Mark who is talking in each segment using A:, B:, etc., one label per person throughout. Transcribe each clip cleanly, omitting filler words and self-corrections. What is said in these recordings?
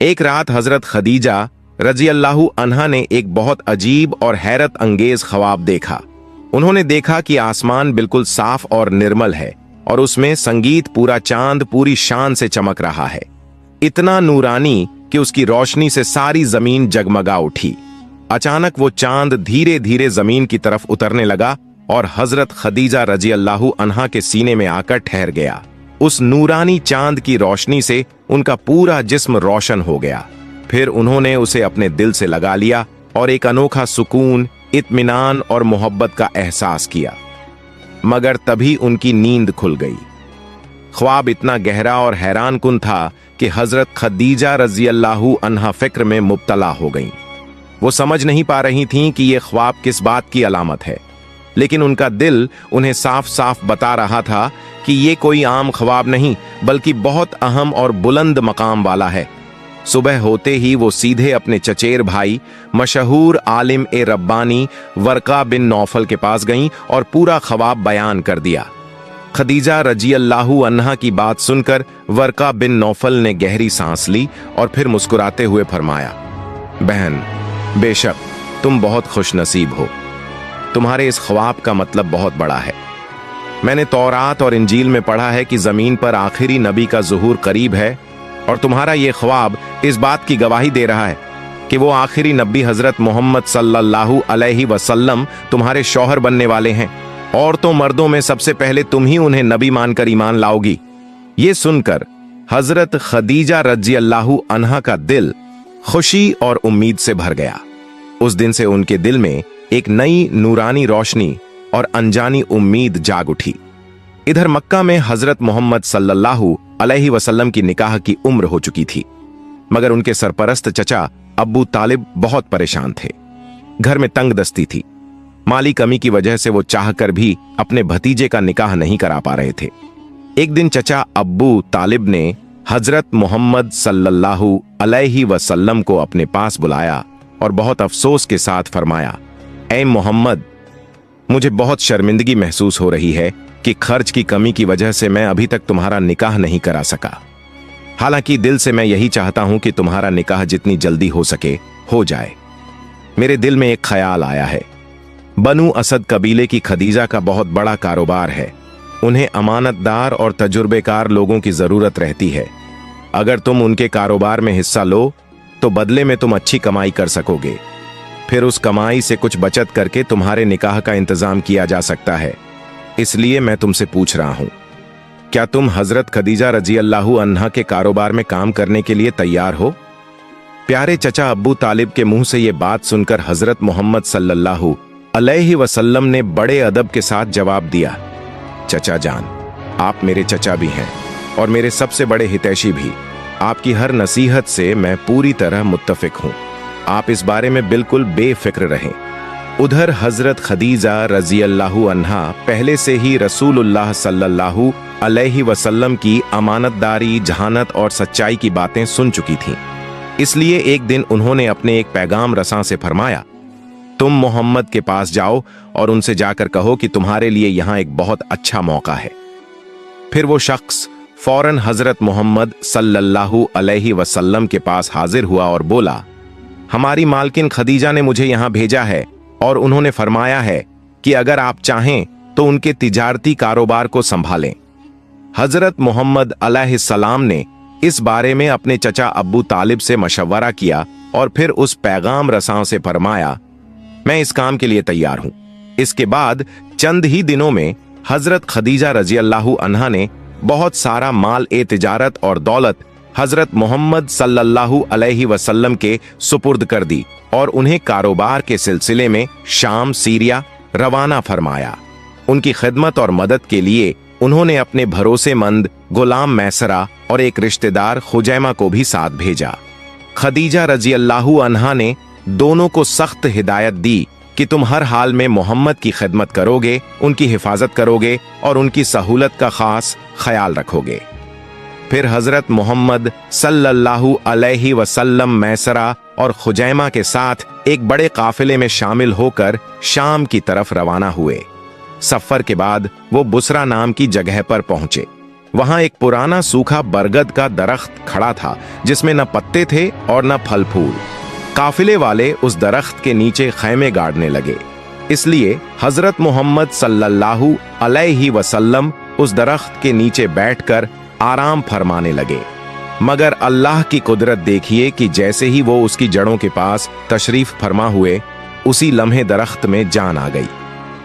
A: एक रात हजरत खदीजा रजी अल्लाहु अन्हा ने एक बहुत अजीब और हैरत अंगेज ख्वाब देखा। उन्होंने देखा कि आसमान बिल्कुल साफ और निर्मल है और उसमें संगीत पूरा चांद पूरी शान से चमक रहा है, इतना नूरानी कि उसकी रोशनी से सारी जमीन जगमगा उठी। अचानक वो चांद धीरे धीरे जमीन की तरफ उतरने लगा और हजरत खदीजा रजी अल्लाहु अन्हा के सीने में आकर ठहर गया। उस नूरानी चांद की रोशनी से उनका पूरा जिस्म रोशन हो गया। फिर उन्होंने उसे अपने दिल से लगा लिया और एक अनोखा सुकून, इत्मीनान और मोहब्बत का एहसास किया। मगर तभी उनकी नींद खुल गई। ख्वाब इतना गहरा और हैरान कुन था कि हजरत खदीजा रजी अल्लाहु अन्हा फिक्र में मुब्तला हो गईं। वो समझ नहीं पा रही थीं कि ये ख्वाब किस बात की अलामत है, लेकिन उनका दिल उन्हें साफ साफ बता रहा था कि ये कोई आम ख्वाब नहीं बल्कि बहुत अहम और बुलंद मकाम वाला है। सुबह होते ही वो सीधे अपने चचेर भाई मशहूर आलिम ए रब्बानी वर्का बिन नौफल के पास गईं और पूरा ख्वाब बयान कर दिया। खदीजा रजी अल्लाहु अन्हा की बात सुनकर वर्का बिन नौफल ने गहरी सांस ली और फिर मुस्कुराते हुए फरमाया, बहन, बेशक तुम बहुत खुशनसीब हो। तुम्हारे इस ख्वाब का मतलब बहुत बड़ा है। मैंने तौरात और इंजील में पढ़ा है कि जमीन पर आखिरी नबी का ज़ुहूर करीब है और तुम्हारा ये ख्वाब इस बात की गवाही दे रहा है कि वो आखिरी नबी हजरत मोहम्मद सल्लल्लाहु अलैहि वसल्लम तुम्हारे शौहर बनने वाले हैं। औरतों मर्दों में सबसे पहले तुम ही उन्हें नबी मानकर ईमान लाओगी। ये सुनकर हजरत खदीजा रजी अल्लाहु अन्हा का दिल खुशी और उम्मीद से भर गया। उस दिन से उनके दिल में एक नई नूरानी रोशनी और अनजानी उम्मीद जाग उठी। इधर मक्का में हजरत मोहम्मद सल्लल्लाहु अलैहि वसल्लम की निकाह की उम्र हो चुकी थी, मगर उनके सरपरस्त चचा अब्बू तालिब बहुत परेशान थे। घर में तंग दस्ती थी। माली कमी की वजह से वो चाहकर भी अपने भतीजे का निकाह नहीं करा पा रहे थे। एक दिन चचा अब्बू तालिब ने हजरत मोहम्मद सल्लल्लाहु अलैहि वसल्लम को अपने पास बुलाया और बहुत अफसोस के साथ फरमाया, ऐ मोहम्मद, मुझे बहुत शर्मिंदगी महसूस हो रही है कि खर्च की कमी की वजह से मैं अभी तक तुम्हारा निकाह नहीं करा सका। हालांकि दिल से मैं यही चाहता हूं कि तुम्हारा निकाह जितनी जल्दी हो सके हो जाए। मेरे दिल में एक ख्याल आया है। बनु असद कबीले की खदीजा का बहुत बड़ा कारोबार है। उन्हें अमानतदार और तजुर्बेकार लोगों की जरूरत रहती है। अगर तुम उनके कारोबार में हिस्सा लो तो बदले में तुम अच्छी कमाई कर सकोगे। फिर उस कमाई से कुछ बचत करके तुम्हारे निकाह का इंतजाम किया जा सकता है। इसलिए मैं तुमसे पूछ रहा हूं, क्या तुम हजरत खदीजा रजी अल्लाहु अन्हा के कारोबार में काम करने के लिए तैयार हो? प्यारे चचा अब्बू तालिब के मुंह से यह बात सुनकर हजरत मोहम्मद सल्लल्लाहु अलैहि वसल्लम ने बड़े अदब के साथ जवाब दिया, चचा जान, आप मेरे चचा भी हैं और मेरे सबसे बड़े हितैषी भी। आपकी हर नसीहत से मैं पूरी तरह मुत्तफिक हूं। आप इस बारे में बिल्कुल बेफिक्र रहें। उधर हजरत खदीजा रजी अल्लाहु अन्हा पहले से ही रसूलुल्लाह सल्लल्लाहु अलैहि वसल्लम की अमानतदारी, जहानत और सच्चाई की बातें सुन चुकी थीं। इसलिए एक दिन उन्होंने अपने एक पैगाम रसां से फरमाया, तुम मोहम्मद के पास जाओ और उनसे जाकर कहो कि तुम्हारे लिए यहां एक बहुत अच्छा मौका है। फिर वो शख्स फौरन हजरत मोहम्मद सल्लल्लाहु अलैहि वसल्लम के पास हाजिर हुआ और बोला, हमारी मालकिन खदीजा ने मुझे यहां भेजा है और उन्होंने फरमाया है कि अगर आप चाहें तो उनके तिजारती कारोबार को संभालें। हजरत मोहम्मद अलैहिस्सलाम ने इस बारे में अपने चचा अब्बू तालिब से मशवरा किया और फिर उस पैगाम रसां से फरमाया, मैं इस काम के लिए तैयार हूं। इसके बाद चंद ही दिनों में हजरत खदीजा रजी अल्लाहु अन्हा ने बहुत सारा माल ए तिजारत और दौलत हजरत मोहम्मद सल्लल्लाहु अलैहि वसल्लम के सुपुर्द कर दी और उन्हें कारोबार के सिलसिले में शाम, सीरिया रवाना फरमाया। उनकी खिदमत और मदद के लिए उन्होंने अपने भरोसेमंद गुलाम मैसरा और एक रिश्तेदार खुजैमा को भी साथ भेजा। खदीजा रजी अल्लाहु अन्हा ने दोनों को सख्त हिदायत दी कि तुम हर हाल में मोहम्मद की खिदमत करोगे, उनकी हिफाजत करोगे और उनकी सहूलत का खास ख्याल रखोगे। फिर हजरत मोहम्मद सल्लल्लाहु अलैहि वसल्लम मैसरा और खुजैमा के साथ एक बड़े काफिले में शामिल होकर शाम की तरफ रवाना हुए। सफर के बाद वो बुसरा नाम की जगह पर पहुंचे। वहां एक पुराना सूखा बरगद का दरख्त खड़ा था जिसमें न पत्ते थे और न फल फूल। काफिले वाले उस दरख्त के नीचे खैमे गाड़ने लगे, इसलिए हजरत मोहम्मद सल्लल्लाहु अलैहि वसल्लम उस दरख्त के नीचे बैठकर आराम फरमाने लगे। मगर अल्लाह की कुदरत देखिए कि जैसे ही वो उसकी जड़ों के पास तशरीफ फरमा हुए, उसी लम्हे दरख्त में जान आ गई।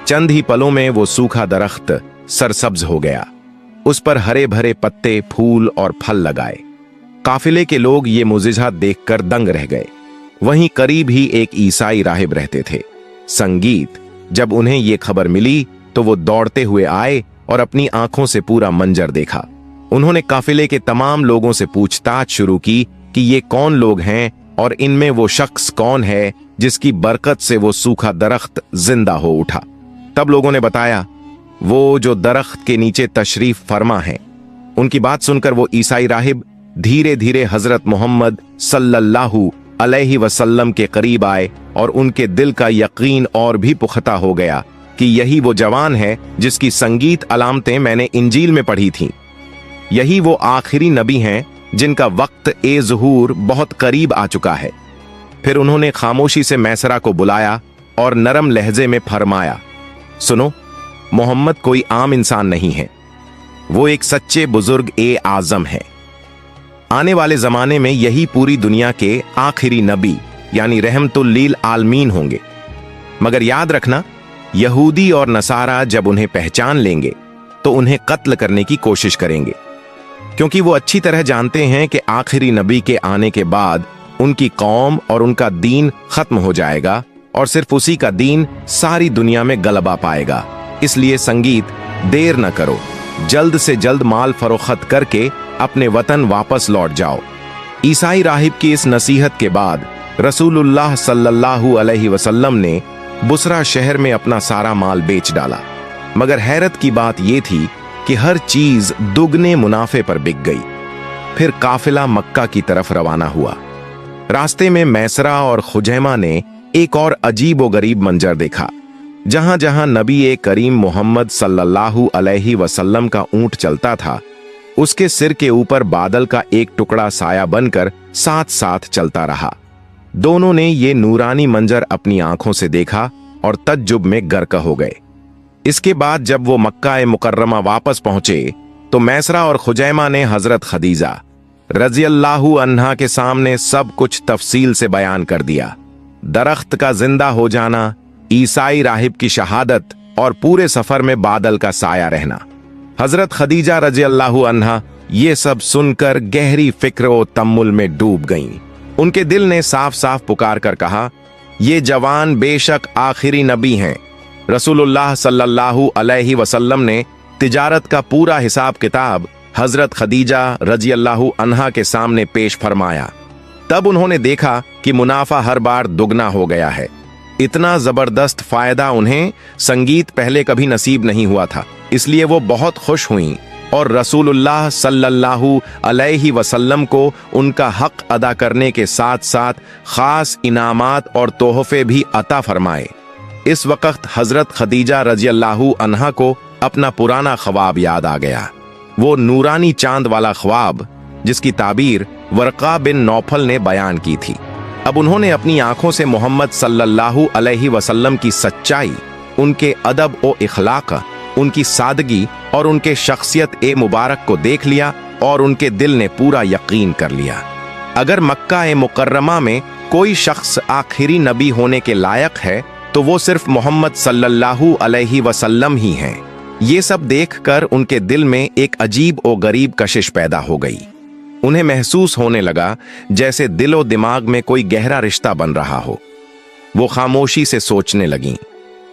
A: चंद ही पलों में वो सूखा दरख्त सरसब्ज हो गया। उस पर हरे भरे पत्ते, फूल और फल लगाए। काफिले के लोग ये मुजिजा देखकर दंग रह गए। वहीं करीब ही एक ईसाई राहिब रहते थे। संगीत, जब उन्हें ये खबर मिली तो वो दौड़ते हुए आए और अपनी आंखों से पूरा मंजर देखा। उन्होंने काफिले के तमाम लोगों से पूछताछ शुरू की कि ये कौन लोग हैं और इनमें वो शख्स कौन है जिसकी बरकत से वो सूखा दरख्त जिंदा हो उठा। तब लोगों ने बताया, वो जो दरख्त के नीचे तशरीफ फरमा है। उनकी बात सुनकर वो ईसाई राहिब धीरे धीरे हजरत मोहम्मद सल्लल्लाहु अलैहि वसल्लम के करीब आए और उनके दिल का यकीन और भी पुख्ता हो गया कि यही वो जवान है जिसकी संगीत अलामतें मैंने इंजील में पढ़ी थीं। यही वो आखिरी नबी हैं जिनका वक्त ए ज़ुहूर बहुत करीब आ चुका है। फिर उन्होंने खामोशी से मैसरा को बुलाया और नरम लहजे में फरमाया, सुनो, मोहम्मद कोई आम इंसान नहीं है, वो एक सच्चे बुजुर्ग ए आजम है। आने वाले जमाने में यही पूरी दुनिया के आखिरी नबी यानी रहमतुल लिल आलमीन होंगे। मगर याद रखना, यहूदी और नसारा जब उन्हें पहचान लेंगे तो उन्हें कत्ल करने की कोशिश करेंगे, क्योंकि वो अच्छी तरह जानते हैं कि आखिरी नबी के आने के बाद उनकी कौम और उनका दीन खत्म हो जाएगा और सिर्फ उसी का दीन सारी दुनिया में गलबा पाएगा। इसलिए संगीत, देर न करो, जल्द से जल्द माल फरोख्त करके अपने वतन वापस लौट जाओ। ईसाई राहिब की इस नसीहत के बाद रसूलुल्लाह सल्लल्लाहु अलैहि वसल्लम ने बुसरा शहर में अपना सारा माल बेच डाला। मगर हैरत की बात यह थी कि हर चीज दुगने मुनाफे पर बिक गई। फिर काफिला मक्का की तरफ रवाना हुआ। रास्ते में मैसरा और खुजैमा ने एक और अजीब व गरीब मंजर देखा। जहां जहां नबी करीम मोहम्मद सल्लल्लाहु अलैहि वसल्लम का ऊंट चलता था, उसके सिर के ऊपर बादल का एक टुकड़ा साया बनकर साथ साथ चलता रहा। दोनों ने ये नूरानी मंजर अपनी आंखों से देखा और तज्जुब में गर्क हो गए। इसके बाद जब वो मक्का मुकर्रमा वापस पहुंचे तो मैसरा और खुजैमा ने हजरत खदीजा रज़ियल्लाहु अन्हा के सामने सब कुछ तफसील से बयान कर दिया। दरख्त का जिंदा हो जाना, ईसाई राहिब की शहादत और पूरे सफर में बादल का साया रहना। हजरत खदीजा रज़ियल्लाहु अन्हा ये सब सुनकर गहरी फिक्र और तम्मुल में डूब गईं। उनके दिल ने साफ साफ पुकार कर कहा, ये जवान बेशक आखिरी नबी हैं। रसूलुल्लाह सल्लल्लाहु अलैहि वसल्लम ने तिजारत का पूरा हिसाब किताब हजरत खदीजा रज़ियल्लाहु अन्हा के सामने पेश फरमाया। तब उन्होंने देखा कि मुनाफा हर बार दुगना हो गया है। इतना जबरदस्त फायदा उन्हें संगीत पहले कभी नसीब नहीं हुआ था। इसलिए वो बहुत खुश हुईं और रसूलुल्लाह सल्लल्लाहु अलैहि वसल्लम को उनका हक अदा करने के साथ साथ खास इनामात और तोहफे भी अता फरमाए। इस वक्त हजरत खदीजा रज़ियल्लाहु अन्हा को अपना पुराना ख्वाब याद आ गया। वो नूरानी चांद वाला ख्वाब जिसकी ताबीर वरका बिन नौफल ने बयान की थी। अब उन्होंने अपनी आंखों से मोहम्मद सल्लल्लाहु अलैहि वसल्लम की सच्चाई, उनके अदब और इखलाक, उनकी सादगी और उनके शख्सियत मुबारक को देख लिया और उनके दिल ने पूरा यकीन कर लिया। अगर मक्का मुकर्रमा में कोई शख्स आखिरी नबी होने के लायक है तो वो सिर्फ मोहम्मद सल्लल्लाहु अलैहि वसल्लम ही हैं। ये सब देखकर उनके दिल में एक अजीब और गरीब कशिश पैदा हो गई। उन्हें महसूस होने लगा जैसे दिलो दिमाग में कोई गहरा रिश्ता बन रहा हो। वो खामोशी से सोचने लगीं,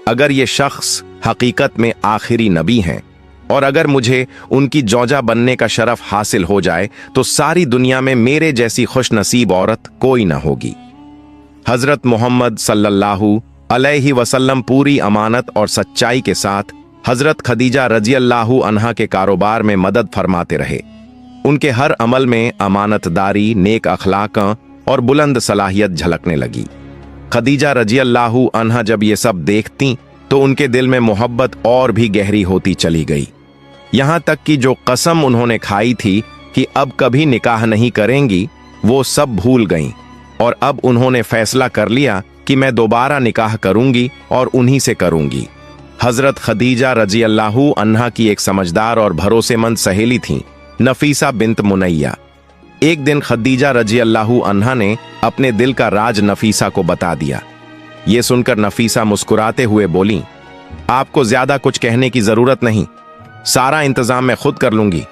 A: अगर ये शख्स हकीकत में आखिरी नबी हैं और अगर मुझे उनकी जौजा बनने का शरफ हासिल हो जाए तो सारी दुनिया में मेरे जैसी खुश नसीब औरत कोई न होगी। हजरत मोहम्मद सल्लल्लाहु अलैहि वसल्लम पूरी अमानत और सच्चाई के साथ हजरत खदीजा रज़ियल्लाहु अन्हा के कारोबार में मदद फरमाते रहे। उनके हर अमल में अमानतदारी, नेक अखलाक और बुलंद सलाहियत झलकने लगी। खदीजा रज़ियल्लाहु अन्हा जब ये सब देखती तो उनके दिल में मोहब्बत और भी गहरी होती चली गई। यहाँ तक कि जो कसम उन्होंने खाई थी कि अब कभी निकाह नहीं करेंगी, वो सब भूल गईं और अब उन्होंने फैसला कर लिया कि मैं दोबारा निकाह करूंगी और उन्हीं से करूंगी। हजरत खदीजा रजी अल्लाहु अन्हा की एक समझदार और भरोसेमंद सहेली थीं, नफीसा बिन्त मुनैया। एक दिन खदीजा रजी अल्लाहु अन्हा ने अपने दिल का राज नफीसा को बता दिया। ये सुनकर नफीसा मुस्कुराते हुए बोली, आपको ज्यादा कुछ कहने की जरूरत नहीं, सारा इंतजाम मैं खुद कर लूंगी।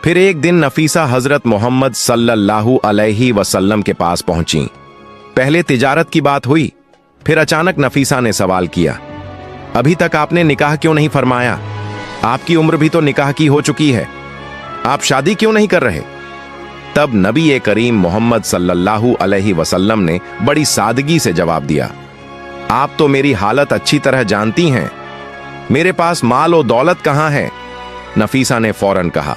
A: फिर एक दिन नफीसा हजरत मोहम्मद सल्लल्लाहु अलैहि वसल्लम के पास पहुंची। पहले तिजारत की बात हुई, फिर अचानक नफीसा ने सवाल किया, अभी तक आपने निकाह क्यों नहीं फरमाया? आपकी उम्र भी तो निकाह की हो चुकी है, आप शादी क्यों नहीं कर रहे? तब नबी करीम मोहम्मद सल्लल्लाहु अलैहि वसल्लम ने बड़ी सादगी से जवाब दिया, आप तो मेरी हालत अच्छी तरह जानती हैं, मेरे पास माल और दौलत कहां है? नफीसा ने फौरन कहा,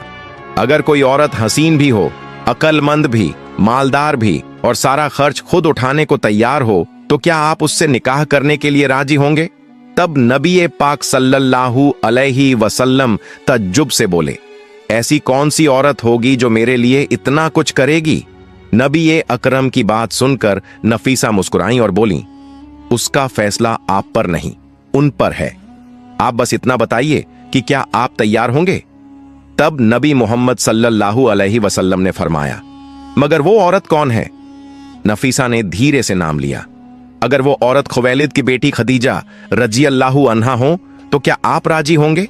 A: अगर कोई औरत हसीन भी हो, अक्लमंद भी, मालदार भी और सारा खर्च खुद उठाने को तैयार हो, तो क्या आप उससे निकाह करने के लिए राजी होंगे? तब नबी पाक सल्लल्लाहु अलैहि वसल्लम तज्जुब से बोले, ऐसी कौन सी औरत होगी जो मेरे लिए इतना कुछ करेगी? नबी अकरम की बात सुनकर नफीसा मुस्कुराई और बोली, उसका फैसला आप पर नहीं, उन पर है, आप बस इतना बताइए कि क्या आप तैयार होंगे? तब नबी मोहम्मद सल्लल्लाहु अलैहि वसल्लम ने फरमाया, मगर वो औरत कौन है? नफीसा ने धीरे से नाम लिया, अगर वो औरत खुवैलिद की बेटी खदीजा रजी अल्लाहु अन्हा हो तो क्या आप राजी होंगे?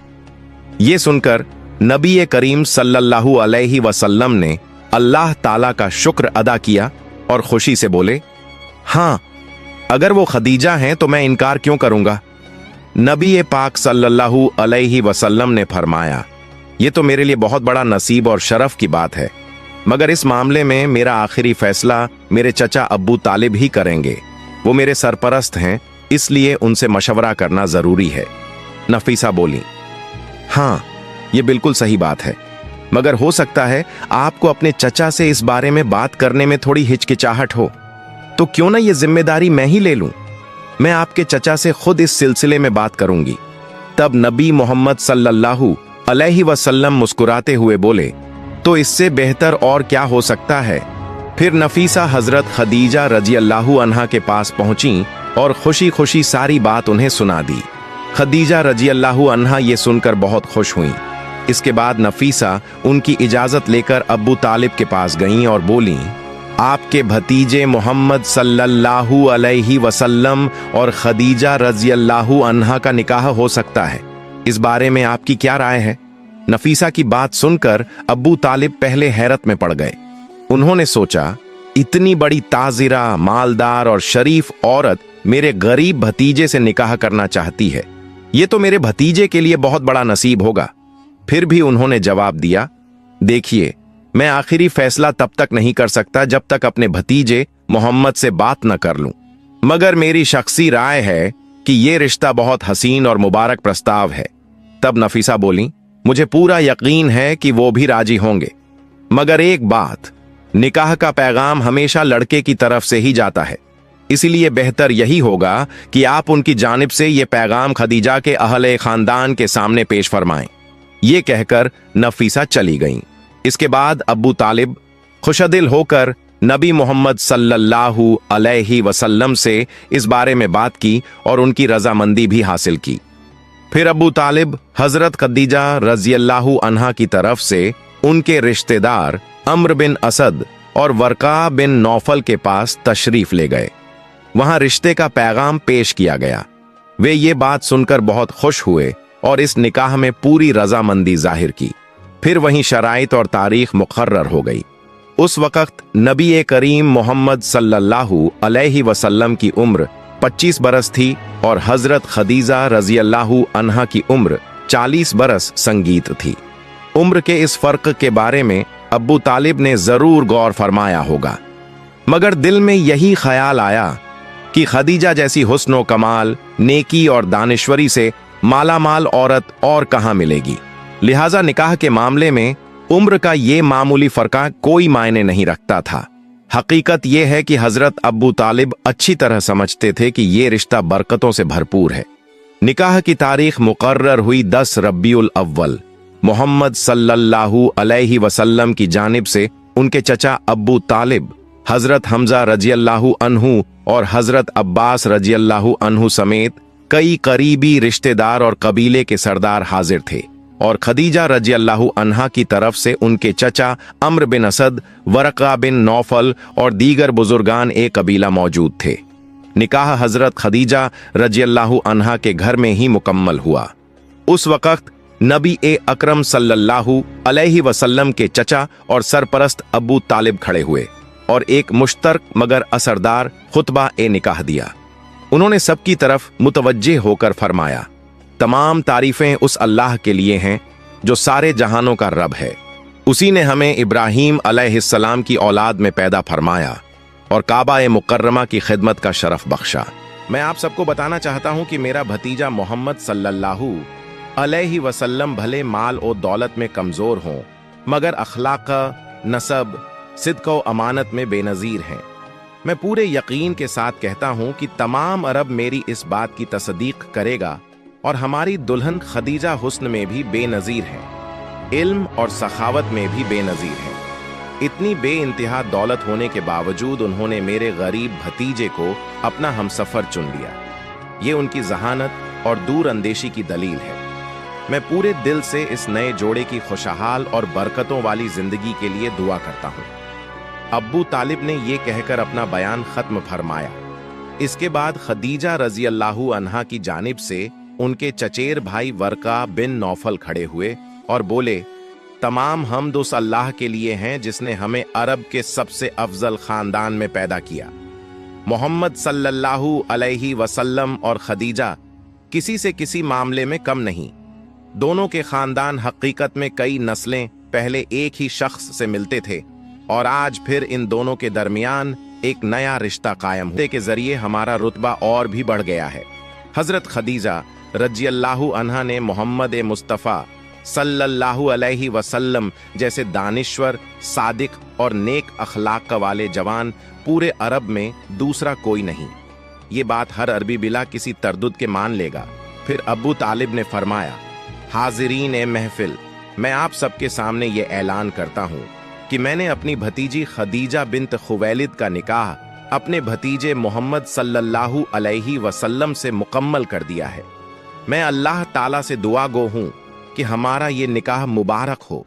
A: ये सुनकर नबी करीम सल्लल्लाहु अलैहि वसल्लम ने अल्लाह ताला का शुक्र अदा किया और खुशी से बोले, हां, अगर वो खदीजा हैं तो मैं इनकार क्यों करूंगा? नबी पाक सल्लल्लाहु अलैहि वसल्लम ने फरमाया, ये तो मेरे लिए बहुत बड़ा नसीब और शरफ की बात है, मगर इस मामले में मेरा आखिरी फैसला मेरे चचा अब्बू तालिब ही करेंगे, वो मेरे सरपरस्त हैं, इसलिए उनसे मशवरा करना जरूरी है। नफीसा बोली, हां, ये बिल्कुल सही बात है, मगर हो सकता है आपको अपने चचा से इस बारे में बात करने में थोड़ी हिचकिचाहट हो, तो क्यों ना ये जिम्मेदारी मैं ही ले लूं? मैं आपके चचा से खुद इस सिलसिले में बात करूंगी। तब नबी मोहम्मद सल्लल्लाहु अलैहि वसल्लम मुस्कुराते हुए बोले, तो इससे बेहतर और क्या हो सकता है? फिर नफीसा हजरत खदीजा रजी अल्लाहु अन्हा के पास पहुंची और खुशी खुशी सारी बात उन्हें सुना दी। खदीजा रजी अल्लाहु अन्हा ये सुनकर बहुत खुश हुई। इसके बाद नफीसा उनकी इजाजत लेकर अब्बू तालिब के पास गईं और बोली, आपके भतीजे मोहम्मद सल्लल्लाहु अलैहि वसल्लम और खदीजा रजी अल्लाहु अन्हा का निकाह हो सकता है, इस बारे में आपकी क्या राय है? नफीसा की बात सुनकर अब्बू तालिब पहले हैरत में पड़ गए। उन्होंने सोचा, इतनी बड़ी ताजिरा, मालदार और शरीफ औरत मेरे गरीब भतीजे से निकाह करना चाहती है, ये तो मेरे भतीजे के लिए बहुत बड़ा नसीब होगा। फिर भी उन्होंने जवाब दिया, देखिए, मैं आखिरी फैसला तब तक नहीं कर सकता जब तक अपने भतीजे मोहम्मद से बात न कर लूं, मगर मेरी शख्सी राय है कि ये रिश्ता बहुत हसीन और मुबारक प्रस्ताव है। तब नफीसा बोली, मुझे पूरा यकीन है कि वो भी राजी होंगे, मगर एक बात, निकाह का पैगाम हमेशा लड़के की तरफ से ही जाता है, इसलिए बेहतर यही होगा कि आप उनकी जानिब से ये पैगाम खदीजा के अहले खानदान के सामने पेश फरमाएं। ये कहकर नफीसा चली गईं। इसके बाद अब्बू तालिब खुशदिल होकर नबी मोहम्मद सल्लल्लाहु अलैहि वसल्लम से इस बारे में बात की और उनकी रजामंदी भी हासिल की। फिर अब्बू तालिब हजरत खदीजा रज़ियल्लाहु अन्हा की तरफ से उनके रिश्तेदार अम्र बिन असद और वर्का बिन नौफल के पास तशरीफ ले गए। वहां रिश्ते का पैगाम पेश किया गया। वे ये बात सुनकर बहुत खुश हुए और इस निकाह में पूरी रजामंदी जाहिर की। फिर वहीं शराइत और तारीख मुकर्रर हो गई। उस वक्त नबी करीम मोहम्मद सल्लल्लाहु अलैहि वसल्लम की उम्र 25 बरस थी और हजरत खदीजा रज़ियल्लाहु अन्हा की उम्र 40 बरस संगीत थी। उम्र के इस फर्क के बारे में अब्बू तालिब ने जरूर गौर फरमाया होगा, मगर दिल में यही ख्याल आया कि खदीजा जैसी हुस्न कमाल, नेकी और दानिश्वरी से मालामाल औरत और कहां मिलेगी। लिहाजा निकाह के मामले में उम्र का ये मामूली फर्क कोई मायने नहीं रखता था। हकीकत यह है कि हजरत अब्बू तालिब अच्छी तरह समझते थे कि यह रिश्ता बरकतों से भरपूर है। निकाह की तारीख मुकर्रर हुई 10 रब्बिउल अव्वल मोहम्मद सल्लल्लाहु अलैहि वसल्लम की जानिब से उनके चचा अब्बू तालिब, हजरत हमजा रजियल्लाहु अन्हु और हजरत अब्बास रजियल्लाहु अन्हु समेत कई करीबी रिश्तेदार और कबीले के सरदार हाजिर थे, और खदीजा रजियल्लाहु अन्हा की तरफ से उनके चचा अम्र बिन असद, वरका बिन नौफल और दीगर बुजुर्गान ए कबीला मौजूद थे। निकाह हजरत खदीजा रजियल्लाहु अन्हा के घर में ही मुकम्मल हुआ। उस वक्त नबी ए अकरम सल्लल्लाहु अलैहि वसल्लम के चचा और सरपरस्त अब्बू तालिब खड़े हुए और एक मुश्तरक मगर असरदार खुतबा ए निकाह दिया। उन्होंने सबकी तरफ मुतवज्जे होकर फरमाया, तमाम तारीफें उस अल्लाह के लिए हैं जो सारे जहानों का रब है। उसी ने हमें इब्राहीम अलैहिस्सलाम की औलाद में पैदा फरमाया और काबा ए मुकर्रमा की खिदमत का शरफ बख्शा। मैं आप सबको बताना चाहता हूं कि मेरा भतीजा मोहम्मद सल्लल्लाहु अलैहि वसल्लम भले माल और दौलत में कमजोर हों, मगर अखलाक, नसब, सिद्क और अमानत में बेनजीर हैं। मैं पूरे यकीन के साथ कहता हूं कि तमाम अरब मेरी इस बात की तस्दीक करेगा, और हमारी दुल्हन खदीजा हुस्न में भी बेनजीर है, इल्म और सखावत में भी बेनजीर है। इतनी बेइंतहा दौलत होने के बावजूद उन्होंने मेरे गरीब भतीजे को अपना हमसफर चुन लिया। ये उनकी जहानत और दूर अंदेशी की दलील है। मैं पूरे दिल से इस नए जोड़े की खुशहाल और बरकतों वाली जिंदगी के लिए दुआ करता हूँ। अब्बू तालिब ने यह कहकर अपना बयान खत्म फरमाया। इसके बाद खदीजा रजियल्लाहु अन्हा की जानिब से उनके चचेर भाई वरका बिन नौफल खड़े हुए और बोले, तमाम हमद उस अल्लाह के लिए हैं जिसने हमें अरब के सबसे अफजल खानदान में पैदा किया। मोहम्मद सल्लल्लाहु अलैहि वसल्लम और खदीजा किसी से किसी मामले में कम नहीं। दोनों के खानदान हकीकत में कई नस्लें पहले एक ही शख्स से मिलते थे, और आज फिर इन दोनों के दरमियान एक नया रिश्ता कायम होने के जरिए हमारा रुतबा और भी बढ़ गया है। हजरत खदीजा रजियल्लाहु अन्हा ने मोहम्मद मुस्तफ़ा सल्लल्लाहु अलैहि वसल्लम जैसे दानिश्वर, सादिक और नेक अखलाक वाले जवान पूरे अरब में दूसरा कोई नहीं। ये बात हर अरबी बिला किसी तरदुद के मान लेगा। फिर अब्बू तालिब ने फरमाया, हाजिरीन ए महफिल, मैं आप सबके सामने ये ऐलान करता हूँ कि मैंने अपनी भतीजी खदीजा बिन्त खुवैलिद का निकाह अपने भतीजे मोहम्मद सल्लल्लाहु अलैहि वसल्लम से मुकम्मल कर दिया है। मैं अल्लाह ताला से दुआ गो हूँ कि हमारा ये निकाह मुबारक हो,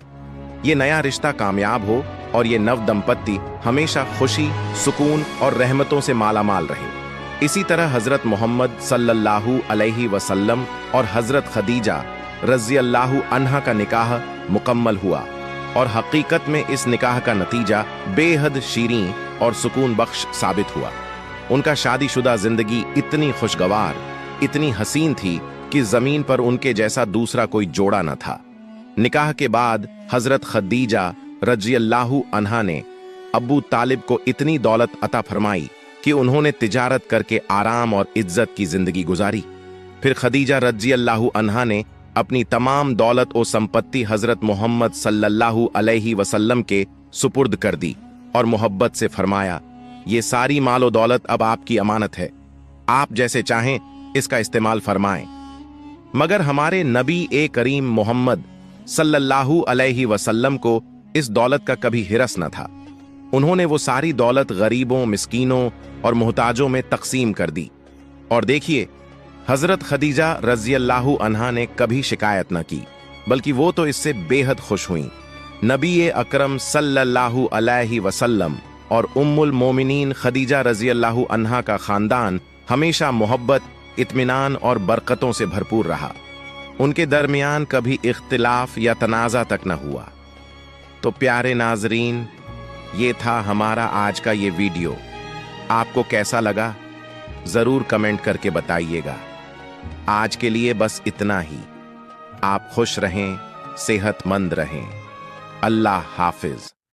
A: ये नया रिश्ता कामयाब हो और ये नव दंपत्ति हमेशा खुशी, सुकून और रहमतों से मालामाल रहे। इसी तरह हजरत मोहम्मद सल्लल्लाहु अलैहि वसल्लम और हजरत खदीजा रज़ियल्लाहु अन्हा का निकाह मुकम्मल हुआ, और हकीकत में इस निकाह का नतीजा बेहद शीरीं और सुकून बख्श साबित हुआ। उनका शादीशुदा जिंदगी इतनी खुशगवार, इतनी हसीन थी कि जमीन पर उनके जैसा दूसरा कोई जोड़ा न था। निकाह के बाद हजरत खदीजा रज़ियल्लाहु अन्हा ने अब्बू तालिब को इतनी दौलत अता फरमाई कि उन्होंने तिजारत करके आराम और इज्जत की जिंदगी गुजारी। फिर खदीजा रज़ियल्लाहु अन्हा ने अपनी तमाम दौलत और संपत्ति हजरत मोहम्मद सल्लल्लाहु अलैहि वसल्लम के सुपुर्द कर दी और मोहब्बत से फरमाया, ये सारी माल और दौलत अब आपकी अमानत है, आप जैसे चाहें इसका इस्तेमाल फरमाएं। मगर हमारे नबी ए करीम मोहम्मद सल्लल्लाहु अलैहि वसल्लम को इस दौलत का कभी हिरस न था। उन्होंने वो सारी दौलत गरीबों, मिस्कीनों और मोहताजों में तकसीम कर दी। और देखिए, हजरत खदीजा रज़ियल्लाहु अन्हा ने कभी शिकायत न की, बल्कि वो तो इससे बेहद खुश हुई। नबी अकरम सल्लल्लाहु अलैहि वसल्लम और उम्मुल मोमिनीन खदीजा रज़ियल्लाहु अन्हा का खानदान हमेशा मोहब्बत, इत्मीनान और बरकतों से भरपूर रहा। उनके दरमियान कभी इख्तिलाफ या तनाज़ा तक न हुआ। तो प्यारे नाजरीन, ये था हमारा आज का ये वीडियो। आपको कैसा लगा जरूर कमेंट करके बताइएगा। आज के लिए बस इतना ही। आप खुश रहें, सेहतमंद रहें। अल्लाह हाफिज।